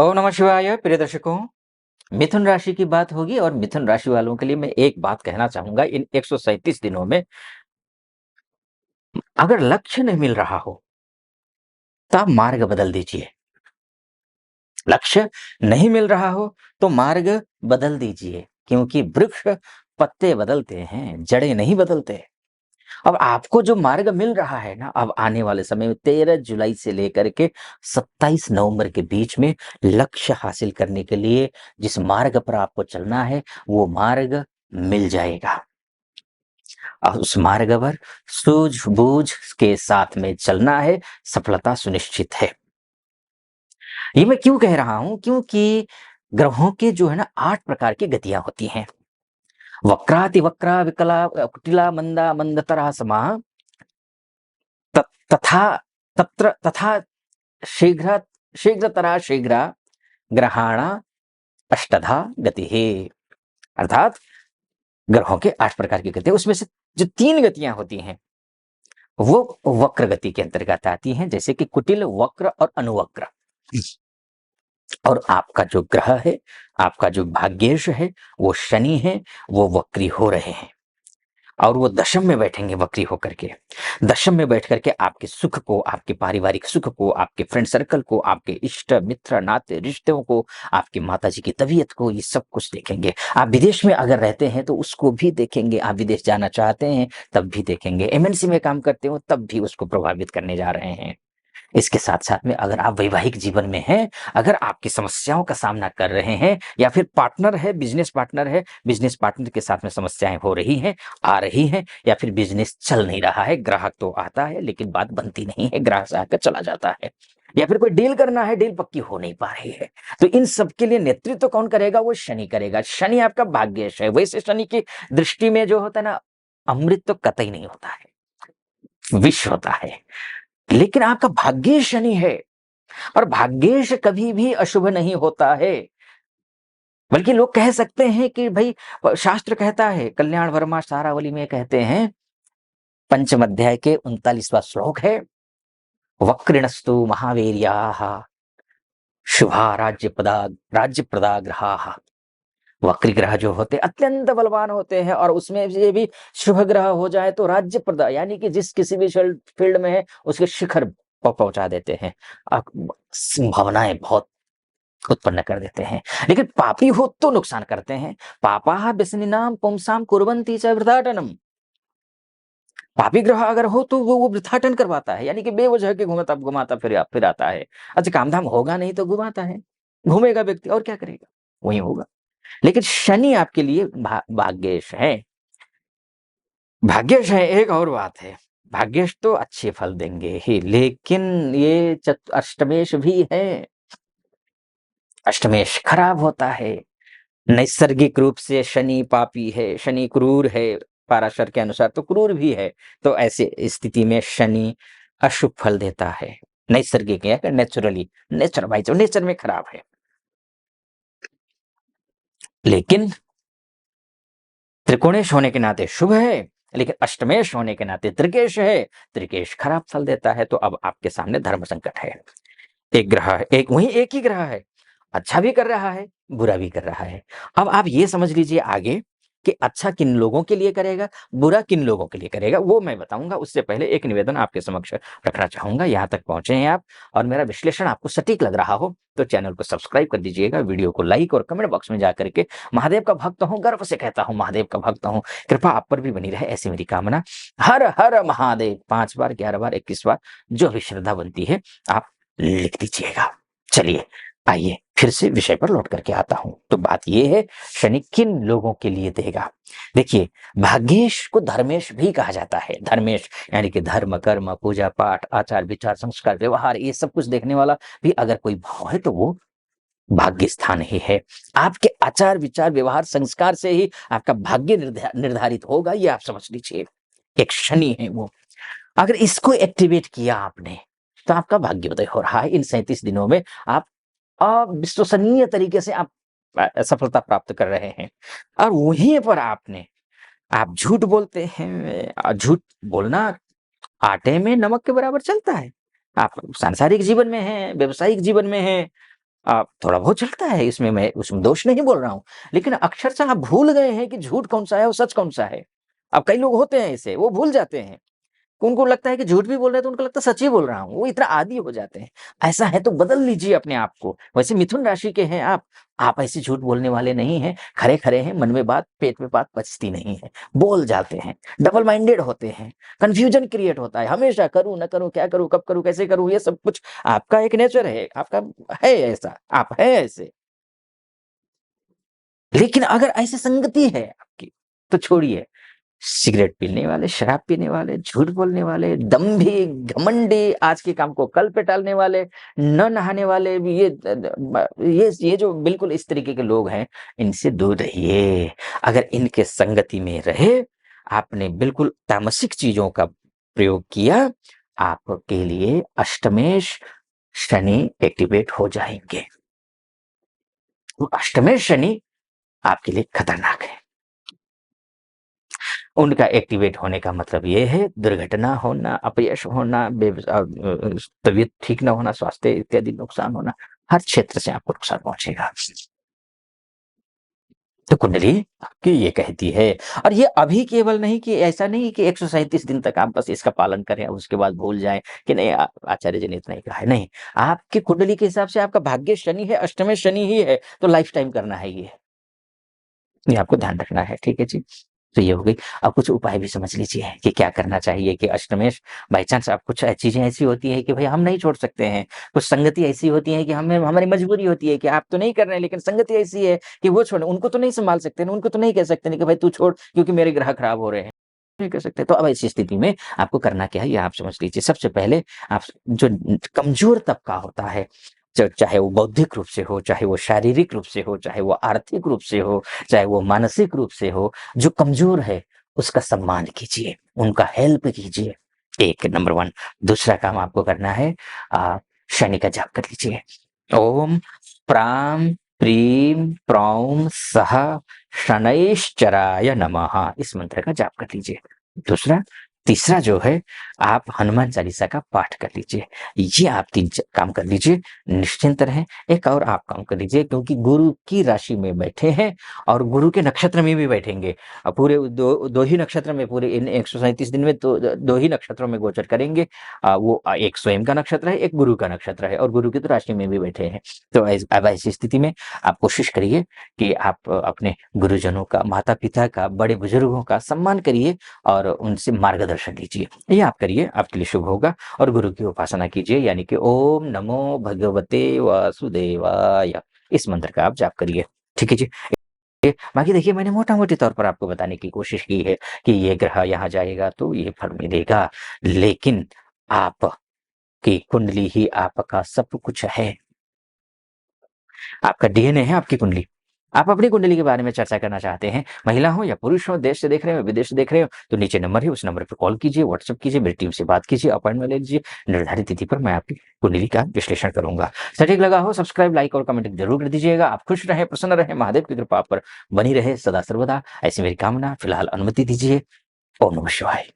ओम नमः शिवाय। प्रिय दर्शकों, मिथुन राशि की बात होगी और मिथुन राशि वालों के लिए मैं एक बात कहना चाहूंगा। इन 137 दिनों में अगर लक्ष्य नहीं मिल रहा हो तब मार्ग बदल दीजिए। लक्ष्य नहीं मिल रहा हो तो मार्ग बदल दीजिए, क्योंकि वृक्ष पत्ते बदलते हैं, जड़ें नहीं बदलते। अब आपको जो मार्ग मिल रहा है ना, अब आने वाले समय में 13 जुलाई से लेकर के 27 नवंबर के बीच में लक्ष्य हासिल करने के लिए जिस मार्ग पर आपको चलना है वो मार्ग मिल जाएगा। और उस मार्ग पर सूझबूझ के साथ में चलना है, सफलता सुनिश्चित है। ये मैं क्यों कह रहा हूं? क्योंकि ग्रहों के जो है ना 8 प्रकार की गतियां होती हैं। वक्राति वक्रा विकला कुटिला मंदा मंदतरा समा तथा तत्र तथा शीघ्र शीघ्रतरा शीघ्र ग्रहाण अष्टधा गति है। अर्थात ग्रहों के 8 प्रकार की गति, उसमें से जो 3 गतियां होती हैं वो वक्र गति के अंतर्गत आती हैं, जैसे कि कुटिल, वक्र और अनुवक्र। और आपका जो ग्रह है, आपका जो भाग्येश है, वो शनि है, वो वक्री हो रहे हैं और वो दशम में बैठेंगे वक्री होकर के। दशम में बैठ करके आपके सुख को, आपके पारिवारिक सुख को, आपके फ्रेंड सर्कल को, आपके इष्ट मित्र नाते रिश्तों को, आपकी माताजी की तबीयत को, ये सब कुछ देखेंगे। आप विदेश में अगर रहते हैं तो उसको भी देखेंगे। आप विदेश जाना चाहते हैं तब भी देखेंगे। एमएनसी में काम करते हो तब भी उसको प्रभावित करने जा रहे हैं। इसके साथ साथ में अगर आप वैवाहिक जीवन में हैं, अगर आपकी समस्याओं का सामना कर रहे हैं, या फिर पार्टनर है, बिजनेस पार्टनर है, बिजनेस पार्टनर के साथ में समस्याएं हो रही हैं, आ रही हैं, या फिर बिजनेस चल नहीं रहा है, ग्राहक तो आता है लेकिन बात बनती नहीं है, ग्राहक से आकर चला जाता है, या फिर कोई डील करना है, डील पक्की हो नहीं पा रही है, तो इन सब के लिए नेतृत्व कौन करेगा? वो शनि करेगा। शनि आपका भाग्येश है। वैसे शनि की दृष्टि में जो होता है ना, अमृत तो कतई नहीं होता है, विष होता है। लेकिन आपका भाग्येश शनि है और भाग्येश कभी भी अशुभ नहीं होता है। बल्कि लोग कह सकते हैं कि भाई, शास्त्र कहता है, कल्याण वर्मा सारावली में कहते हैं, पंचम अध्याय के 39वां श्लोक है, वक्रिणस्तु महावीर्याः शुभा राज्य प्रदा ग्रहाः। वक्री ग्रह जो होते अत्यंत बलवान होते हैं और उसमें से भी शुभ ग्रह हो जाए तो राज्य प्रदा, यानी कि जिस किसी भी फील्ड में है उसके शिखर पहुंचा देते हैं, संभावनाएं बहुत उत्पन्न कर देते हैं। लेकिन पापी हो तो नुकसान करते हैं। पापा व्यसनिनाम पुंसाम कुर्वन्ति च वृथाटनम। पापी ग्रह अगर हो तो वो वृथाटन करवाता है, यानी कि बेवजह के घुमाता घुमाता फिर आता है। अच्छा, काम धाम होगा नहीं तो घुमाता है, घूमेगा व्यक्ति और क्या करेगा, वही होगा। लेकिन शनि आपके लिए भाग्येश है। भाग्येश है, एक और बात है, भाग्येश तो अच्छे फल देंगे ही, लेकिन ये अष्टमेश भी है। अष्टमेश खराब होता है। नैसर्गिक रूप से शनि पापी है, शनि क्रूर है, पाराशर के अनुसार तो क्रूर भी है। तो ऐसे स्थिति में शनि अशुभ फल देता है। नैसर्गिक है, नेचुरली, नेचर वाइज नेचर में खराब है। लेकिन त्रिकोणेश होने के नाते शुभ है, लेकिन अष्टमेश होने के नाते त्रिकेश है, त्रिकेश खराब फल देता है। तो अब आपके सामने धर्म संकट है। एक ग्रह है, एक वही एक ही ग्रह है, अच्छा भी कर रहा है, बुरा भी कर रहा है। अब आप ये समझ लीजिए आगे कि अच्छा किन लोगों के लिए करेगा, बुरा किन लोगों के लिए करेगा, वो मैं बताऊंगा। उससे पहले एक निवेदन आपके समक्ष रखना चाहूंगा। यहाँ तक पहुंचे हैं आप और मेरा विश्लेषण आपको सटीक लग रहा हो तो चैनल को सब्सक्राइब कर दीजिएगा, वीडियो को लाइक और कमेंट बॉक्स में जाकर के महादेव का भक्त हूं, गर्व से कहता हूं महादेव का भक्त हूं, कृपा आप पर भी बनी रहे, ऐसी मेरी कामना। हर हर महादेव 5 बार, 11 बार, 21 बार, जो भी श्रद्धा बनती है आप लिख दीजिएगा। चलिए, आइए फिर से विषय पर लौट करके आता हूं। तो बात यह है, शनि किन लोगों के लिए देगा। देखिए, भाग्येश को धर्मेश भी कहा जाता है। धर्मेश यानी कि धर्म, कर्म, पूजा पाठ, आचार विचार, संस्कार, व्यवहार, ये सब कुछ देखने वाला भी अगर कोई भाव है तो वो भाग्य स्थान ही है। आपके आचार विचार व्यवहार संस्कार से ही आपका भाग्य निर्धारित होगा, ये आप समझ लीजिए। एक शनि है वो, अगर इसको एक्टिवेट किया आपने तो आपका भाग्योदय हो रहा है। इन 37 दिनों में आप अविश्वसनीय तरीके से आप सफलता प्राप्त कर रहे हैं। और वहीं पर आप झूठ बोलते हैं। झूठ बोलना आटे में नमक के बराबर चलता है। आप सांसारिक जीवन में हैं, व्यवसायिक जीवन में हैं, आप थोड़ा बहुत चलता है, इसमें मैं उसमें दोष नहीं बोल रहा हूँ, लेकिन अक्षरशः आप भूल गए हैं कि झूठ कौन-सा है और सच कौन-सा है। अब कई लोग होते हैं ऐसे, वो भूल जाते हैं। उनको लगता है कि झूठ भी बोल रहे हैं तो उनको लगता है सच ही बोल रहा हूँ, वो इतना आदी हो जाते हैं। ऐसा है तो बदल लीजिए अपने आप को। वैसे मिथुन राशि के हैं आप ऐसे झूठ बोलने वाले नहीं हैं, खरे-खरे हैं, मन में बात, पेट में बात पचती नहीं है, बोल जाते हैं, डबल माइंडेड होते हैं, कन्फ्यूजन क्रिएट होता है, हमेशा करूँ, ना करूँ, क्या करूँ, कब करूँ, कैसे करूँ, ये सब कुछ आपका एक नेचर है, आपका है ऐसा, आप हैं ऐसे। लेकिन अगर ऐसी संगति है आपकी, तो छोड़िए। सिगरेट पीने वाले, शराब पीने वाले, झूठ बोलने वाले, दंभी, घमंडी, आज के काम को कल पे टालने वाले, न नहाने वाले, ये द द ब ये जो बिल्कुल इस तरीके के लोग हैं, इनसे दूर रहिए। अगर इनके संगति में रहे, आपने बिल्कुल तामसिक चीज़ों का प्रयोग किया, आपके लिए अष्टमेश शनि एक्टिवेट हो जाएँगे। तो अष्टमेश शनि आपके लिए खतरनाक है। उनका एक्टिवेट होने का मतलब ये है दुर्घटना होना, अपयश होना, तबीयत ठीक ना होना, स्वास्थ्य इत्यादि नुकसान होना, हर क्षेत्र से आपको नुकसान पहुँचेगा। तो कुंडली आपकी ये कहती है और ये अभी केवल नहीं कि ऐसा नहीं कि 137 दिन तक आप बस इसका पालन करें और उसके बाद भूल जाएँ कि नहीं आचार्य जी ने इतना ही कहा है, नहीं। आपकी कुंडली के हिसाब से आपका भाग्य शनि है, अष्टमेश शनि ही है, तो लाइफ टाइम करना है ये आपको ध्यान रखना है, ठीक है जी? तो ये हो गई। अब कुछ उपाय भी समझ लीजिए कि क्या करना चाहिए कि अष्टमेश बाय चांस आप कुछ चीज़ें ऐसी होती हैं कि भई हम नहीं छोड़ सकते हैं। कुछ संगति ऐसी होती है कि हमें हमारी मजबूरी होती है कि आप तो नहीं कर रहे हैं लेकिन संगति ऐसी है कि वो छोड़ उनको तो नहीं सँभाल सकते ना, उनको तो नहीं कह सकते ना कि भाई तू छोड़ क्योंकि मेरे ग्रह खराब हो रहे हैं। नहीं कर सकते। तो अब ऐसी स्थिति में आपको करना क्या है ये आप समझ लीजिए। सबसे पहले आप जो कमज़ोर तबका होता है, चाहे वो बौद्धिक रूप से हो, चाहे वो शारीरिक रूप से हो, चाहे वो आर्थिक रूप से हो, चाहे वो मानसिक रूप से हो, जो कमज़ोर है उसका सम्मान कीजिए, उनका हेल्प कीजिए। एक नंबर 1 दूसरा काम आपको करना है शनि का जाप कर लीजिए। ओम प्रां प्रीं प्रौं सः शनैश्चराय नमः इस मंत्र का जाप कर लीजिए। दूसरा तीसरा जो है आप हनुमान चालीसा का पाठ कर लीजिए। ये आप 3 काम कर लीजिए, निश्चिंत रहें। एक और आप काम कर लीजिए क्योंकि गुरु की राशि में बैठे हैं और गुरु के नक्षत्र में भी बैठेंगे। पूरे दो ही नक्षत्र में पूरे इन 137 दिन में तो 2 ही नक्षत्रों में गोचर करेंगे। एक स्वयं का नक्षत्र है, एक गुरु का नक्षत्र है और गुरु की तो राशि में भी बैठे हैं। तो अब ऐसी स्थिति में आप कोशिश करिए कि आप अपने गुरुजनों का, माता-पिता का, बड़े बुजुर्गों का सम्मान करिए और उनसे मार्गदर्शन लीजिए। ये आप करिए, आपके लिए शुभ होगा और गुरु की उपासना कीजिए यानी कि ओम नमो भगवते वासुदेवाय इस मंत्र का आप जाप करिए। ठीक है जी? बाकी देखिए मैंने मोटा-मोटी तौर पर आपको बताने की कोशिश की है कि ये ग्रह यहाँ जाएगा तो ये फल मिलेगा। लेकिन आपकी कुंडली ही आपका सब कुछ है। आपका डीएनए है आपकी कुंडली। आप अपनी कुंडली के बारे में चर्चा करना चाहते हैं, महिला हो या पुरुष हो, देश से देख रहे हो, विदेश से देख रहे हो, तो नीचे नंबर है, उस नंबर पे कॉल कीजिए, व्हाट्सएप कीजिए, मेरी टीम से बात कीजिए, अपॉइंटमेंट ले लीजिए। निर्धारित तिथि पर मैं आपकी कुंडली का विश्लेषण करूँगा। सटीक लगा हो सब्सक्राइब, लाइक और कमेंट ज़रूर कर दीजिएगा। आप खुश रहें, प्रसन्न रहें, महादेव की कृपा आप पर बनी रहे सदा सर्वदा, ऐसी मेरी कामना। फिलहाल अनुमति दीजिए। ओम नमः शिवाय।